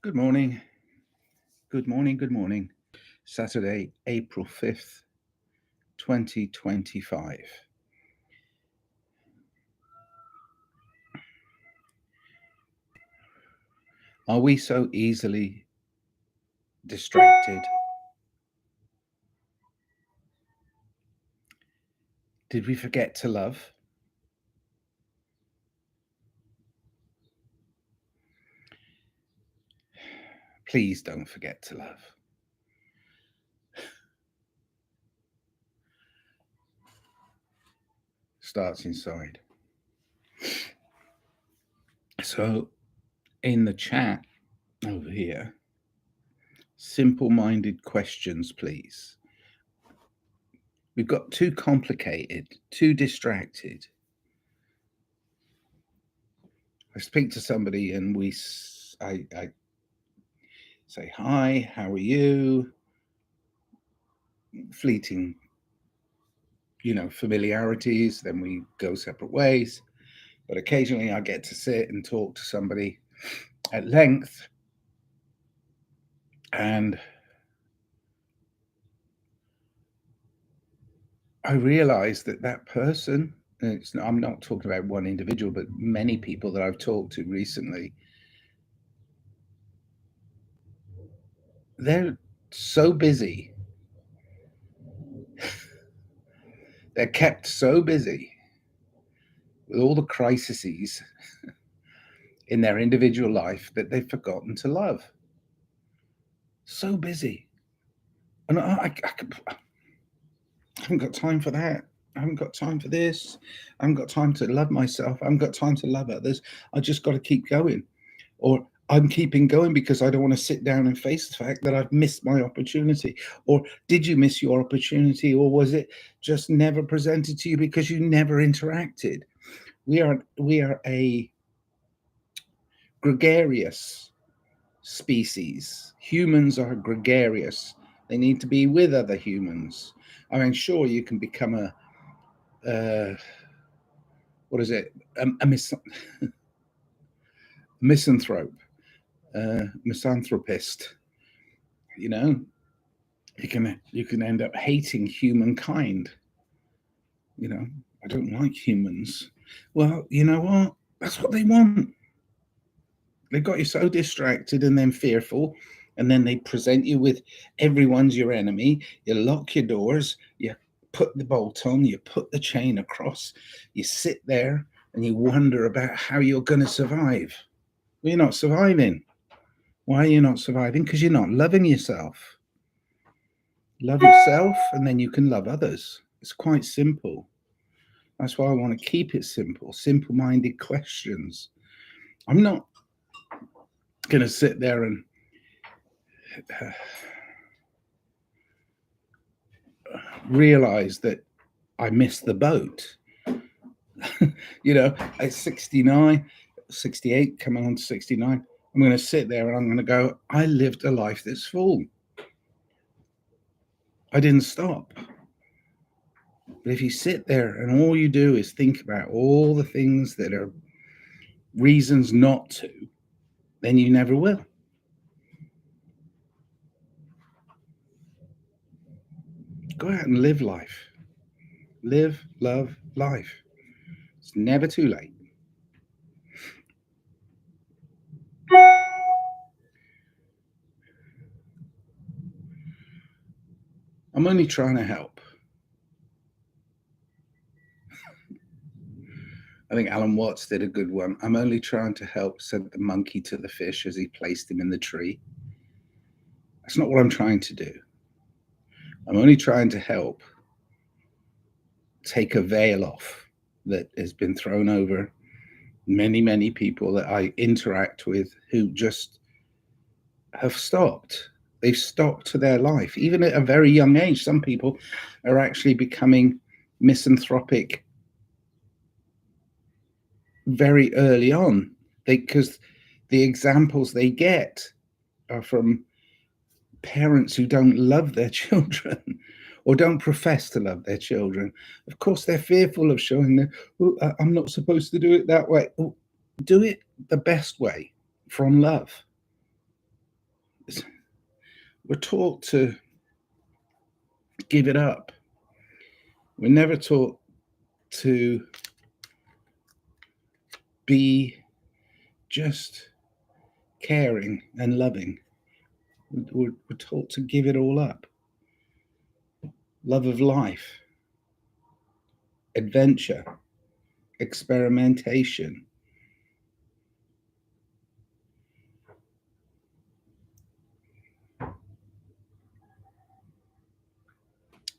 Good morning. Good morning. Good morning. Saturday, April 5th, 2025. Are we so easily distracted? Did we forget to love? Please don't forget to love. Starts inside. So, in the chat over here, simple minded questions, please. We've got too complicated, too distracted. I speak to somebody and I say, hi, how are you? Fleeting, familiarities, then we go separate ways. But occasionally I get to sit and talk to somebody at length, and I realize that person, I'm not talking about one individual, but many people that I've talked to recently, they're so busy. They're kept so busy with all the crises in their individual life that they've forgotten to love. So busy. And I haven't got time for that. I haven't got time for this. I haven't got time to love myself. I haven't got time to love others. I just got to keep going. Or I'm keeping going because I don't want to sit down and face the fact that I've missed my opportunity. Or did you miss your opportunity? Or was it just never presented to you because you never interacted? We are a gregarious species. Humans are gregarious. They need to be with other humans. I mean, sure, you can become a what is it? A misanthrope, misanthropist. You know, you can end up hating humankind. I don't like humans. Well, you know what? That's what they want. They got you so distracted and then fearful, and then they present you with everyone's your enemy. You lock your doors. You put the bolt on. You put the chain across. You sit there and you wonder about how you're going to survive. Well, you're not surviving. Why are you not surviving? Because you're not loving yourself. Love yourself, and then you can love others. It's quite simple. That's why I want to keep it simple. Simple-minded questions. I'm not going to sit there and realize that I missed the boat. At 69, 68, coming on to 69, I'm going to sit there and I'm going to go, I lived a life that's full. I didn't stop. But if you sit there and all you do is think about all the things that are reasons not to, then you never will. Go out and live life. Live, love, life. It's never too late. I'm only trying to help. I think Alan Watts did a good one. I'm only trying to help, said the monkey to the fish as he placed him in the tree. That's not what I'm trying to do. I'm only trying to help take a veil off that has been thrown over many, many people that I interact with who just have stopped. They've stopped to their life, even at a very young age. Some people are actually becoming misanthropic very early on because the examples they get are from parents who don't love their children or don't profess to love their children. Of course, they're fearful of showing them, I'm not supposed to do it that way. Do it the best way, from love. We're taught to give it up. We're never taught to be just caring and loving. We're taught to give it all up. Love of life, adventure, experimentation.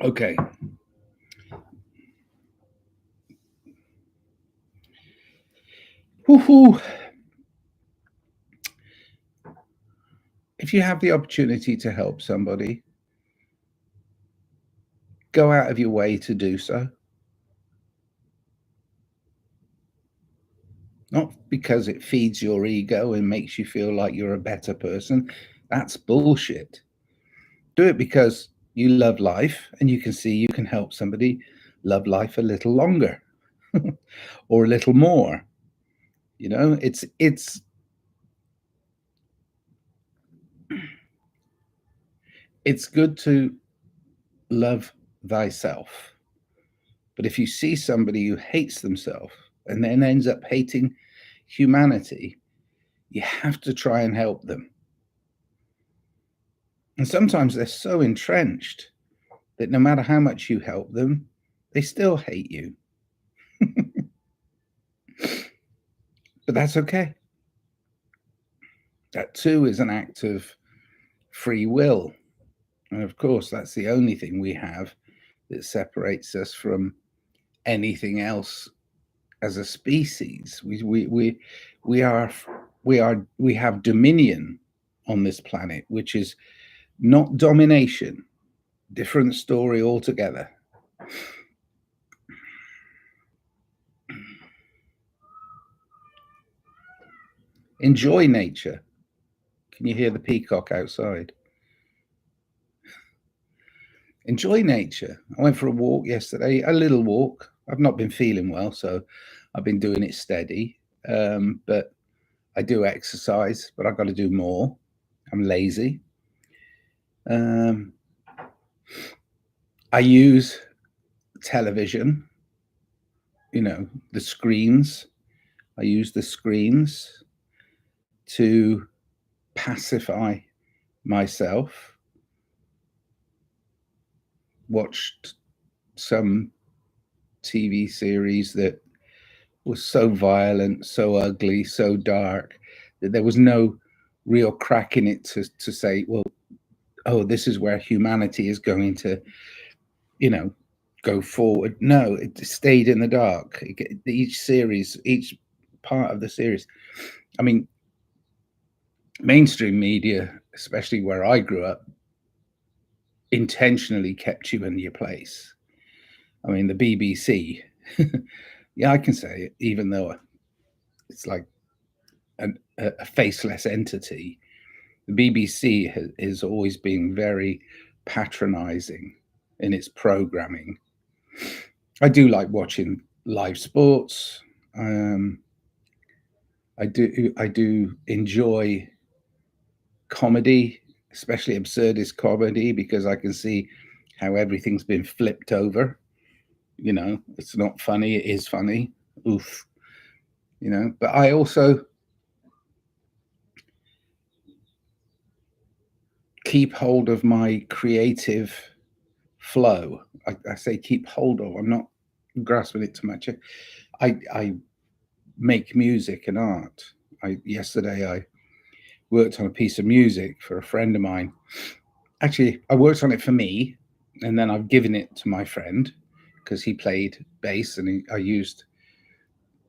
Okay. Woohoo. If you have the opportunity to help somebody, go out of your way to do so. Not because it feeds your ego and makes you feel like you're a better person. That's bullshit. Do it because you love life and you can see you can help somebody love life a little longer or a little more. You know, it's good to love thyself. But if you see somebody who hates themselves and then ends up hating humanity, you have to try and help them. And sometimes they're so entrenched that no matter how much you help them, they still hate you. But that's okay. That too is an act of free will. And of course, that's the only thing we have that separates us from anything else as a species. We have dominion on this planet, which is not domination. Different story altogether. Enjoy nature. Can you hear the peacock outside? Enjoy nature. I went for a walk yesterday, a little walk. I've not been feeling well, so I've been doing it steady. But I do exercise, but I've got to do more. I'm lazy. I use television, the screens. I use the screens to pacify myself. Watched some TV series that was so violent, so ugly, so dark that there was no real crack in it to say, well, oh, this is where humanity is going to, go forward. No, it stayed in the dark. Each part of the series. I mean, mainstream media, especially where I grew up, intentionally kept you in your place. I mean, the BBC, yeah, I can say it, even though it's like a faceless entity. The BBC has always been very patronizing in its programming. I do like watching live sports. I do enjoy comedy, especially absurdist comedy, because I can see how everything's been flipped over. It's not funny, it is funny. Oof. But I also keep hold of my creative flow. I say keep hold of, I'm not grasping it too much. I make music and art. Yesterday I worked on a piece of music for a friend of mine. Actually, I worked on it for me, and then I've given it to my friend because he played bass, and I used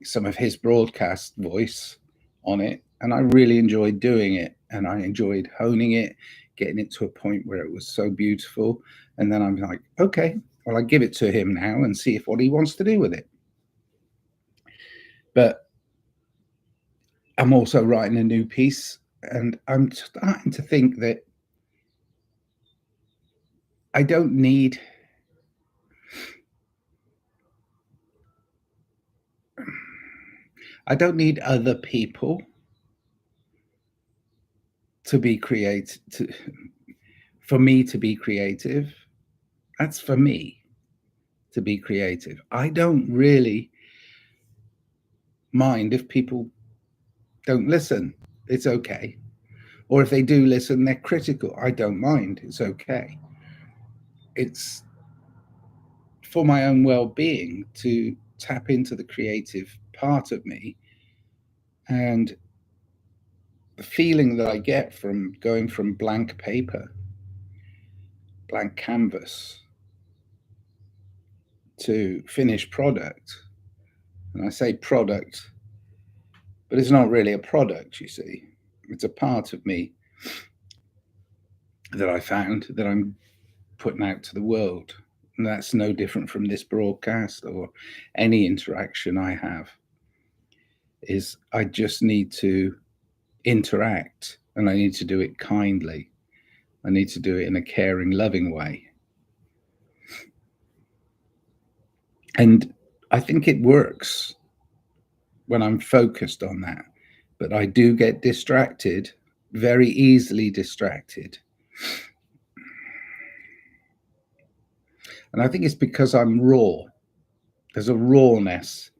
some of his broadcast voice on it, and I really enjoyed doing it, and I enjoyed honing it, getting it to a point where it was so beautiful. And then I'm like, okay, well, I give it to him now and see if what he wants to do with it. But I'm also writing a new piece, and I'm starting to think that I don't need other people to be creative. for me to be creative. That's for me to be creative. I don't really mind if people don't listen. It's okay. Or if they do listen, they're critical. I don't mind. It's okay. It's for my own well-being to tap into the creative part of me, and the feeling that I get from going from blank paper, blank canvas, to finished product. And I say product, but it's not really a product, you see. It's a part of me that I found that I'm putting out to the world. And that's no different from this broadcast or any interaction I have. Is I just need to interact, and I need to do it kindly. I need to do it in a caring, loving way. And I think it works when I'm focused on that. But I do get distracted, very easily distracted. And I think it's because I'm raw. There's a rawness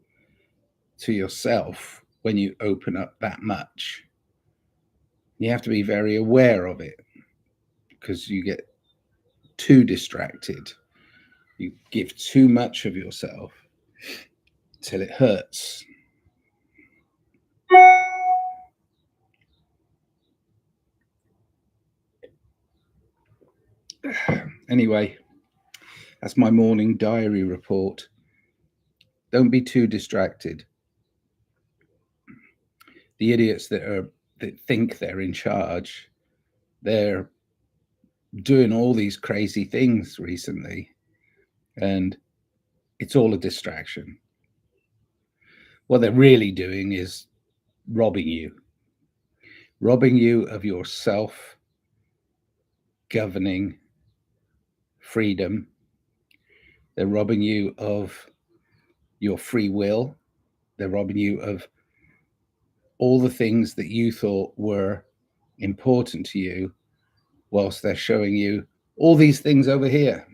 to yourself when you open up that much. You have to be very aware of it, because you get too distracted. You give too much of yourself till it hurts. Anyway, that's my morning diary report. Don't be too distracted. The idiots that think they're in charge, they're doing all these crazy things recently, and it's all a distraction. What they're really doing is robbing you of your self-governing freedom. They're robbing you of your free will. They're robbing you of all the things that you thought were important to you, whilst they're showing you all these things over here.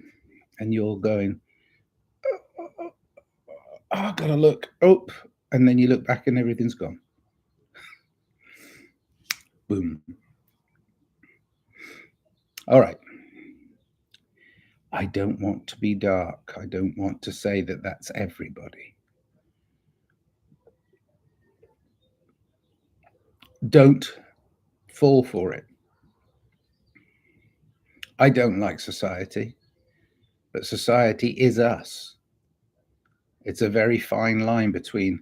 And you're going, oh, I gotta look. Oh, and then you look back and everything's gone. Boom. All right. I don't want to be dark. I don't want to say that that's everybody. Don't fall for it. I don't like society, but society is us. It's a very fine line between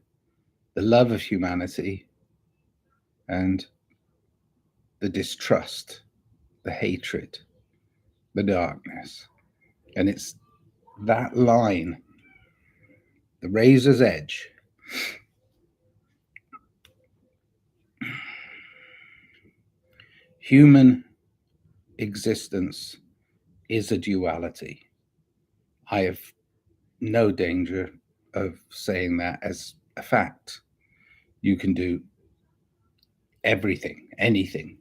the love of humanity and the distrust, the hatred, the darkness. And it's that line, the razor's edge. Human existence is a duality. I have no danger of saying that as a fact. You can do everything, anything,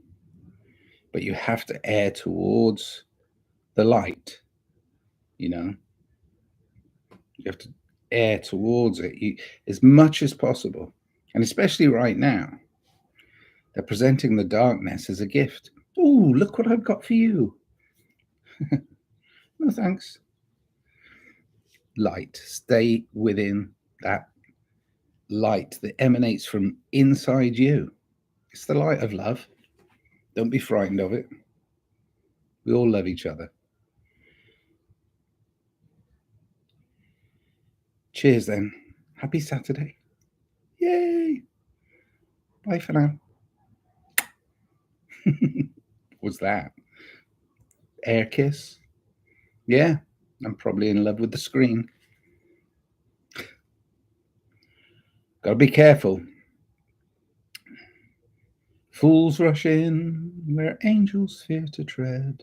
but you have to err towards the light, you know. You have to err towards it as much as possible. And especially right now, they're presenting the darkness as a gift. Oh, look what I've got for you. No, thanks. Light. Stay within that light that emanates from inside you. It's the light of love. Don't be frightened of it. We all love each other. Cheers then. Happy Saturday. Yay. Bye for now. What's that? Air kiss? Yeah, I'm probably in love with the screen. Gotta be careful. Fools rush in where angels fear to tread.